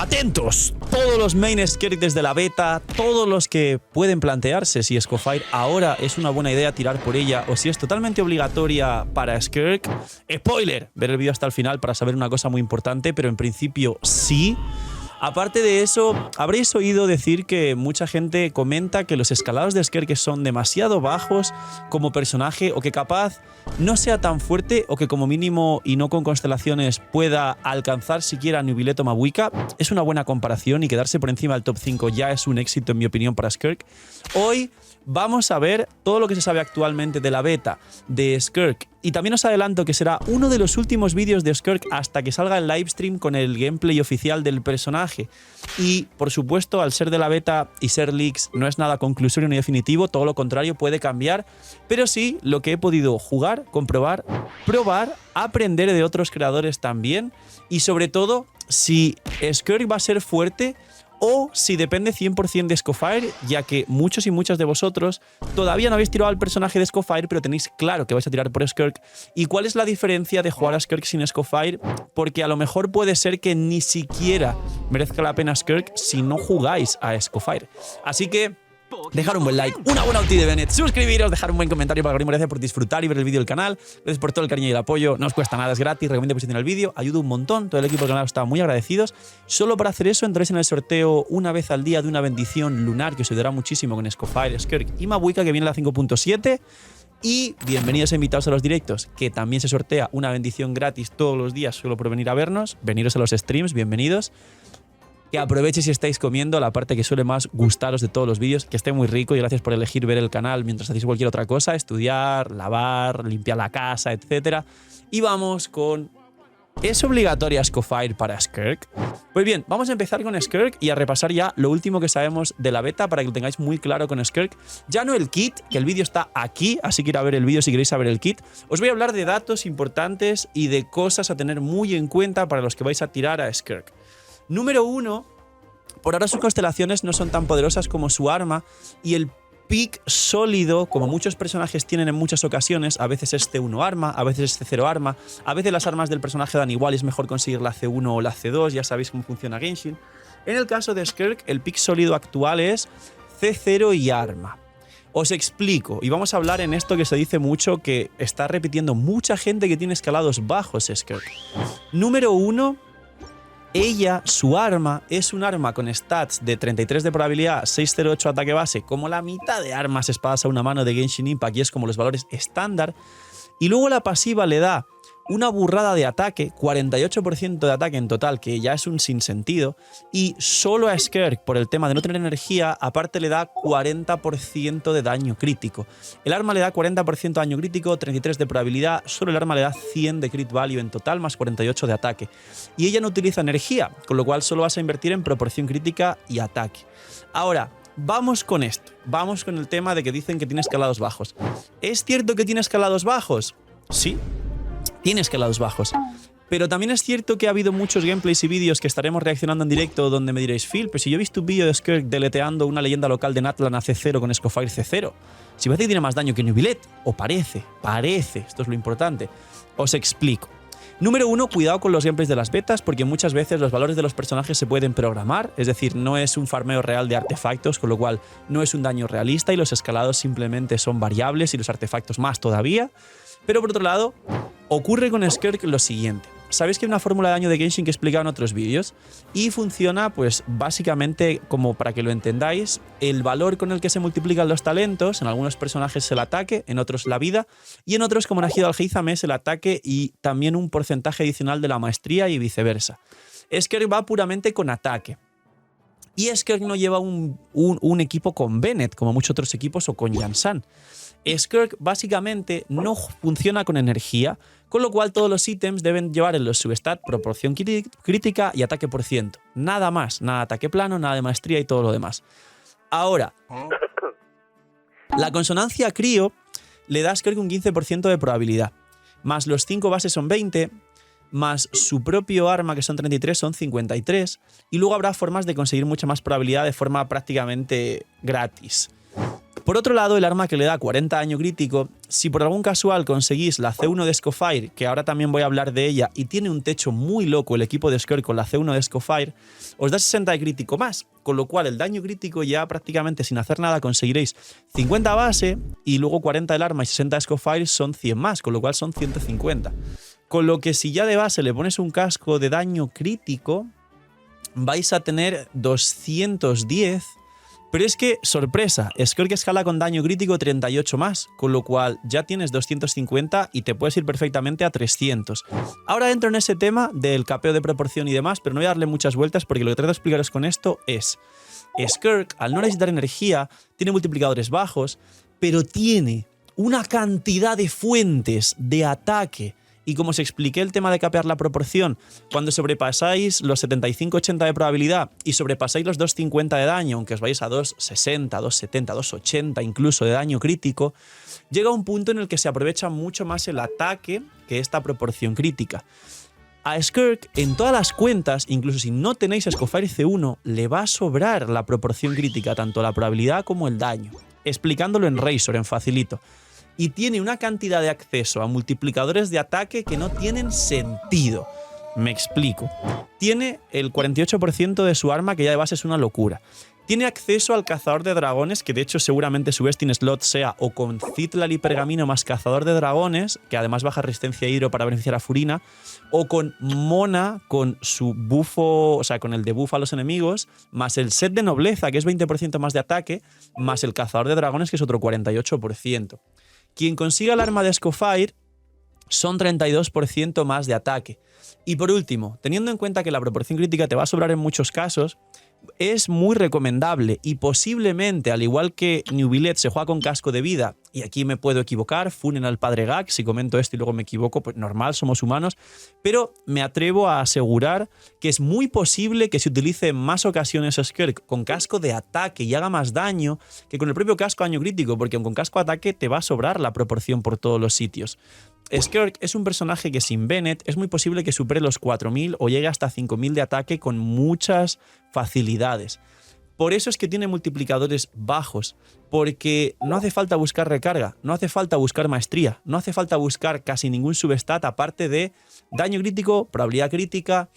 Atentos, todos los main Skirk desde la beta, todos los que pueden plantearse si Escofire ahora es una buena idea tirar por ella o si es totalmente obligatoria para Skirk. Spoiler, ver el vídeo hasta el final para saber una cosa muy importante, pero en principio sí. Aparte de eso, habréis oído decir que mucha gente comenta que los escalados de Skirk son demasiado bajos como personaje o que capaz no sea tan fuerte o que como mínimo y no con constelaciones pueda alcanzar siquiera a Nubileto Mabuika. Es una buena comparación y quedarse por encima del top 5 ya es un éxito en mi opinión para Skirk. Hoy vamos a ver todo lo que se sabe actualmente de la beta de Skirk y también os adelanto que será uno de los últimos vídeos de Skirk hasta que salga el livestream con el gameplay oficial del personaje. Y, por supuesto, al ser de la beta y ser leaks no es nada conclusorio ni definitivo, todo lo contrario puede cambiar, pero sí lo que he podido jugar, comprobar, probar, aprender de otros creadores también y sobre todo si Skirk va a ser fuerte o si depende 100% de Escofire, ya que muchos y muchas de vosotros todavía no habéis tirado al personaje de Escofire, pero tenéis claro que vais a tirar por Skirk. ¿Y cuál es la diferencia de jugar a Skirk sin Escofire? Porque a lo mejor puede ser que ni siquiera merezca la pena Skirk si no jugáis a Escofire. Así que dejar un buen like, una buena ulti de Bennett, suscribiros, dejar un buen comentario para el algoritmo. Gracias por disfrutar y ver el vídeo del canal. Gracias por todo el cariño y el apoyo. No os cuesta nada, es gratis. Recomiendo que posicionen el vídeo, ayuda un montón. Todo el equipo del canal está muy agradecidos. Solo para hacer eso entréis en el sorteo una vez al día de una bendición lunar que os ayudará muchísimo con Escofire, Skirk y Mabuika, que viene la 5.7. Y bienvenidos e invitados a los directos, que también se sortea una bendición gratis todos los días solo por venir a vernos. Veniros a los streams, bienvenidos. Que aprovechéis si estáis comiendo, la parte que suele más gustaros de todos los vídeos, que esté muy rico y gracias por elegir ver el canal mientras hacéis cualquier otra cosa, estudiar, lavar, limpiar la casa, etc. Y vamos con... ¿Es obligatoria Escofire para Skirk? Pues bien, vamos a empezar con Skirk y a repasar ya lo último que sabemos de la beta para que lo tengáis muy claro con Skirk. Ya no el kit, que el vídeo está aquí, así que ir a ver el vídeo si queréis saber el kit. Os voy a hablar de datos importantes y de cosas a tener muy en cuenta para los que vais a tirar a Skirk. Número 1, por ahora sus constelaciones no son tan poderosas como su arma y el pick sólido, como muchos personajes tienen en muchas ocasiones, a veces es C1 arma, a veces es C0 arma, a veces las armas del personaje dan igual y es mejor conseguir la C1 o la C2, ya sabéis cómo funciona Genshin. En el caso de Skirk, el pick sólido actual es C0 y arma. Os explico, y vamos a hablar en esto que se dice mucho, que está repitiendo mucha gente que tiene escalados bajos Skirk. Número 1, ella, su arma, es un arma con stats de 33 de probabilidad, 608 ataque base, como la mitad de armas espadas a una mano de Genshin Impact y es como los valores estándar. Y luego la pasiva le da una burrada de ataque, 48% de ataque en total, que ya es un sinsentido. Y solo a Skirk, por el tema de no tener energía, aparte le da 40% de daño crítico. El arma le da 40% de daño crítico, 33 de probabilidad, solo el arma le da 100 de crit value en total, más 48 de ataque. Y ella no utiliza energía, con lo cual solo vas a invertir en proporción crítica y ataque. Ahora, vamos con esto. Vamos con el tema de que dicen que tiene escalados bajos. ¿Es cierto que tiene escalados bajos? Sí. Tiene escalados bajos. Pero también es cierto que ha habido muchos gameplays y vídeos que estaremos reaccionando en directo donde me diréis, Phil, pero si yo he visto un vídeo de Skirk deleteando una leyenda local de Natlan a C0 con Escofire C0. Si parece que tiene más daño que Nubilet, o parece, esto es lo importante. Os explico. Número 1, cuidado con los gameplays de las betas, porque muchas veces los valores de los personajes se pueden programar, es decir, no es un farmeo real de artefactos, con lo cual no es un daño realista y los escalados simplemente son variables y los artefactos más todavía. Pero por otro lado, ocurre con Skirk lo siguiente. Sabéis que hay una fórmula de daño de Genshin que he explicado en otros vídeos y funciona pues básicamente como para que lo entendáis, el valor con el que se multiplican los talentos, en algunos personajes es el ataque, en otros la vida y en otros como Nahida al-Heizame es el ataque y también un porcentaje adicional de la maestría y viceversa. Skirk va puramente con ataque. Y Skirk no lleva un equipo con Bennett como muchos otros equipos o con Yansan. Skirk básicamente no funciona con energía, con lo cual todos los ítems deben llevar en los substat proporción crítica y ataque por ciento. Nada más, nada de ataque plano, nada de maestría y todo lo demás. Ahora, la consonancia crío le da a Skirk un 15% de probabilidad, más los 5 bases son 20, más su propio arma, que son 33, son 53, y luego habrá formas de conseguir mucha más probabilidad de forma prácticamente gratis. Por otro lado, el arma que le da 40 daño crítico, si por algún casual conseguís la C1 de Scofire, que ahora también voy a hablar de ella, y tiene un techo muy loco el equipo de Skirk con la C1 de Scofire, os da 60 de crítico más, con lo cual el daño crítico ya prácticamente sin hacer nada conseguiréis 50 base y luego 40 del arma y 60 de Scofire son 100 más, con lo cual son 150. Con lo que si ya de base le pones un casco de daño crítico, vais a tener 210. Pero es que, sorpresa, Skirk escala con daño crítico 38 más, con lo cual ya tienes 250 y te puedes ir perfectamente a 300. Ahora entro en ese tema del capeo de proporción y demás, pero no voy a darle muchas vueltas porque lo que trato de explicaros con esto es: Skirk, al no necesitar energía, tiene multiplicadores bajos, pero tiene una cantidad de fuentes de ataque. Y como os expliqué el tema de capear la proporción, cuando sobrepasáis los 75-80 de probabilidad y sobrepasáis los 250 de daño, aunque os vais a 260, 270, 280 incluso de daño crítico, llega un punto en el que se aprovecha mucho más el ataque que esta proporción crítica. A Skirk, en todas las cuentas, incluso si no tenéis Scofire C1, le va a sobrar la proporción crítica, tanto la probabilidad como el daño. Explicándolo en Razor, en facilito. Y tiene una cantidad de acceso a multiplicadores de ataque que no tienen sentido. Me explico. Tiene el 48% de su arma, que ya de base es una locura. Tiene acceso al cazador de dragones, que de hecho seguramente su best in slot sea o con Citlar y Pergamino más cazador de dragones, que además baja resistencia a hidro para beneficiar a Furina, o con Mona, con su bufo, o sea, con el debuff a los enemigos, más el set de nobleza, que es 20% más de ataque, más el cazador de dragones, que es otro 48%. Quien consiga el arma de Scofire son 32% más de ataque. Y por último, teniendo en cuenta que la proporción crítica te va a sobrar en muchos casos, es muy recomendable y posiblemente, al igual que Neuvillette se juega con casco de vida, y aquí me puedo equivocar, funen al padre Gag, si comento esto y luego me equivoco, pues normal, somos humanos, pero me atrevo a asegurar que es muy posible que se utilice en más ocasiones Skirk con casco de ataque y haga más daño que con el propio casco daño crítico, porque con casco de ataque te va a sobrar la proporción por todos los sitios. Skirk es un personaje que sin Bennett es muy posible que supere los 4000 o llegue hasta 5000 de ataque con muchas facilidades. Por eso es que tiene multiplicadores bajos, porque no hace falta buscar recarga, no hace falta buscar maestría, no hace falta buscar casi ningún substat aparte de daño crítico, probabilidad crítica,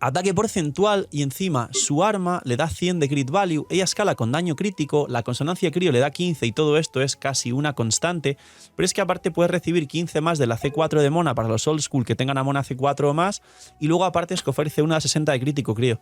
ataque porcentual y encima su arma le da 100 de crit value, ella escala con daño crítico, la consonancia crío le da 15 y todo esto es casi una constante, pero es que aparte puedes recibir 15 más de la C4 de Mona para los old school que tengan a Mona C4 o más y luego aparte Scofire C1 a 60 de crítico crío.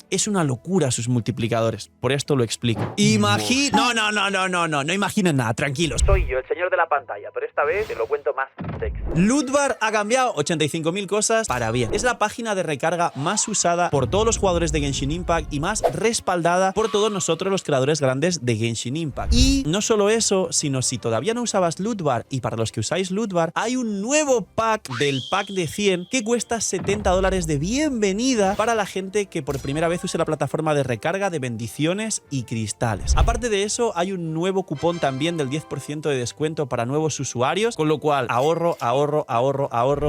Es una locura sus multiplicadores, por esto lo explico. No imaginen nada, tranquilos. Soy yo, el señor de la pantalla, pero esta vez te lo cuento más sexy. Lootbar ha cambiado 85.000 cosas para bien. Es la página de recarga más usada por todos los jugadores de Genshin Impact y más respaldada por todos nosotros los creadores grandes de Genshin Impact. Y no solo eso, sino si todavía no usabas Lootbar y para los que usáis Lootbar, hay un nuevo pack del pack de 100 que cuesta $70 de bienvenida para la gente que por primera vez use la plataforma de recarga de bendiciones y cristales. Aparte de eso, hay un nuevo cupón también del 10% de descuento para nuevos usuarios, con lo cual ahorro.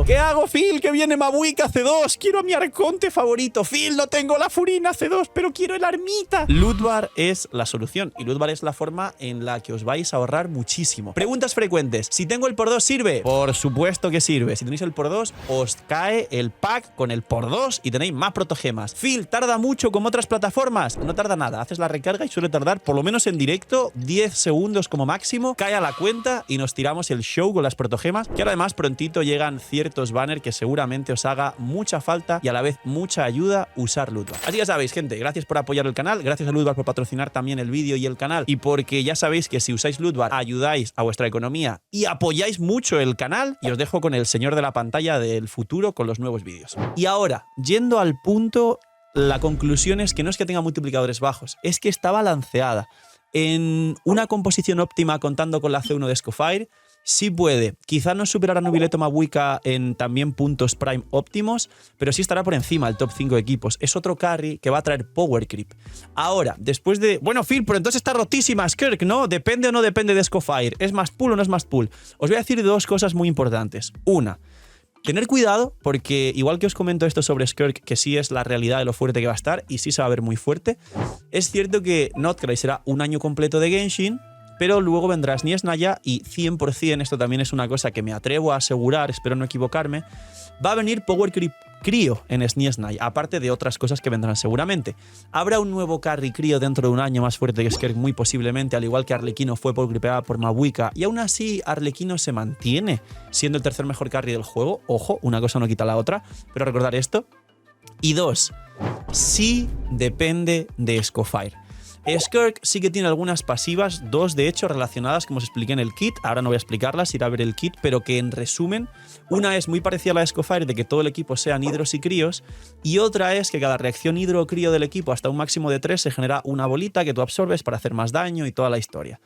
¿Qué hago, Phil? Que viene Mabuika C2, quiero a mi arconte favorito. Phil, no tengo la Furina C2, pero quiero el armita. Lootbar es la solución y Lootbar es la forma en la que os vais a ahorrar muchísimo. Preguntas frecuentes. Si tengo el por 2, ¿sirve? Por supuesto que sirve. Si tenéis el por 2, os cae el pack con el por 2 y tenéis más protogemas. Phil, ¿tarda mucho como otras plataformas? No tarda nada. Haces la recarga y suele tardar, por lo menos en directo, 10 segundos como máximo. Cae a la cuenta y nos tiramos el show con las protogemas, que ahora además prontito llegan ciertos banners que seguramente os haga mucha falta y a la vez mucha ayuda usar Lootbar. Así ya sabéis, gente, gracias por apoyar el canal, gracias a Lootbar por patrocinar también el vídeo y el canal, y porque ya sabéis que si usáis Lootbar ayudáis a vuestra economía y apoyáis mucho el canal, y os dejo con el señor de la pantalla del futuro con los nuevos vídeos. Y ahora, yendo al punto, la conclusión es que no es que tenga multiplicadores bajos, es que está balanceada. En una composición óptima contando con la C1 de Scofire, sí puede. Quizá no superará a Neuvillette o Mabuika en también puntos prime óptimos, pero sí estará por encima del top 5 equipos. Es otro carry que va a traer power creep. Ahora, después de... Bueno, Phil, pero entonces está rotísima Skirk, ¿no? ¿Depende o no depende de Scofire? ¿Es más pool o no es más pool? Os voy a decir dos cosas muy importantes. Una, Tener cuidado porque igual que os comento esto sobre Skirk, que sí es la realidad de lo fuerte que va a estar y sí se va a ver muy fuerte, es cierto que Notcry será un año completo de Genshin, pero luego vendrá Snies Naya y 100%, esto también es una cosa que me atrevo a asegurar, espero no equivocarme, va a venir Power Crío en Snies Naya, aparte de otras cosas que vendrán seguramente. Habrá un nuevo carry Crío dentro de un año más fuerte que Skirk, muy posiblemente, al igual que Arlequino fue Power Creepeada por Mabuika, y aún así Arlequino se mantiene siendo el tercer mejor carry del juego. Ojo, una cosa no quita la otra, pero recordar esto. Y 2, sí depende de Scofire. Skirk sí que tiene algunas pasivas, 2 de hecho relacionadas, como os expliqué en el kit, ahora no voy a explicarlas, iré a ver el kit, pero que en resumen, una es muy parecida a la de Scofire, de que todo el equipo sean hidros y críos, y otra es que cada reacción hidro o crío del equipo hasta un máximo de 3 se genera una bolita que tú absorbes para hacer más daño y toda la historia.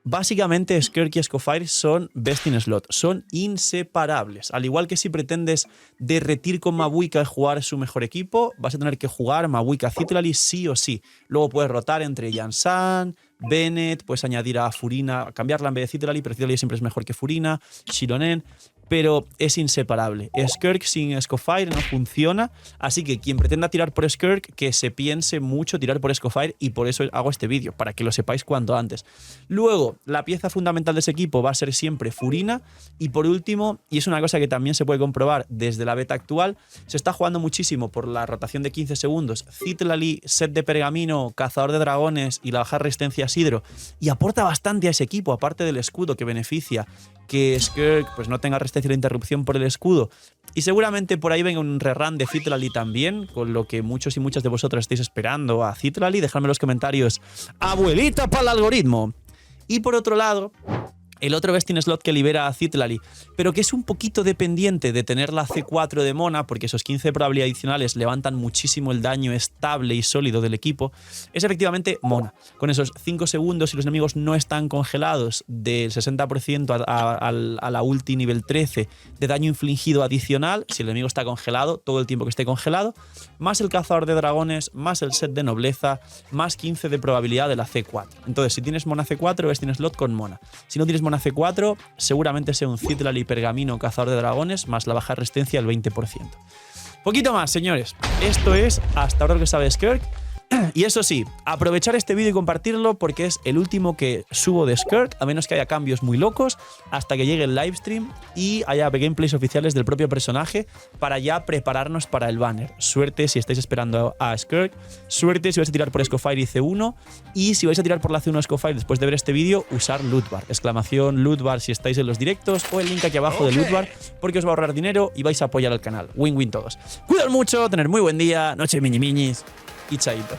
Básicamente, Skirk y Scofire son best in slot, son inseparables. Al igual que si pretendes derretir con Mabuika y jugar su mejor equipo, vas a tener que jugar Mabuika Citlali sí o sí. Luego puedes rotar entre Yansan, Bennett, puedes añadir a Furina, cambiarla en vez de Citlali, pero Citlali siempre es mejor que Furina, Shironen, pero es inseparable. Skirk sin Scofire no funciona, así que quien pretenda tirar por Skirk, que se piense mucho tirar por Scofire, y por eso hago este vídeo, para que lo sepáis cuanto antes. Luego, la pieza fundamental de ese equipo va a ser siempre Furina, y por último, y es una cosa que también se puede comprobar desde la beta actual, se está jugando muchísimo por la rotación de 15 segundos, Citlali, set de pergamino, cazador de dragones y la baja resistencia a Sidro, y aporta bastante a ese equipo, aparte del escudo que beneficia que Skirk pues no tenga resistencia a la interrupción por el escudo. Y seguramente por ahí venga un rerun de Citlali también, con lo que muchos y muchas de vosotros estáis esperando a Citlali. Dejadme en los comentarios, ¡abuelita para el algoritmo! Y por otro lado, el otro best in slot que libera a Citlali, pero que es un poquito dependiente de tener la C4 de Mona, porque esos 15 de probabilidad adicionales levantan muchísimo el daño estable y sólido del equipo, es efectivamente Mona. Con esos 5 segundos, si los enemigos no están congelados, del 60% a la ulti nivel 13 de daño infligido adicional, si el enemigo está congelado, todo el tiempo que esté congelado, más el cazador de dragones, más el set de nobleza, más 15 de probabilidad de la C4. Entonces, si tienes Mona C4, best in slot con Mona. Si no tienes Mona C4, seguramente sea un Citlali pergamino cazador de dragones más la baja resistencia del 20%. Poquito más, señores. Esto es hasta ahora lo que sabe Skirk. Y eso sí, aprovechar este vídeo y compartirlo porque es el último que subo de Skirk, a menos que haya cambios muy locos, hasta que llegue el livestream y haya gameplays oficiales del propio personaje para ya prepararnos para el banner. Suerte si estáis esperando a Skirk, suerte si vais a tirar por Scofire y C1, y si vais a tirar por la C1 Scofire después de ver este vídeo, usar lootbar, exclamación lootbar si estáis en los directos, o el link aquí abajo de lootbar, porque os va a ahorrar dinero y vais a apoyar al canal. Win-win todos. Cuidad mucho, tener muy buen día, noche miñi miñis y chaito.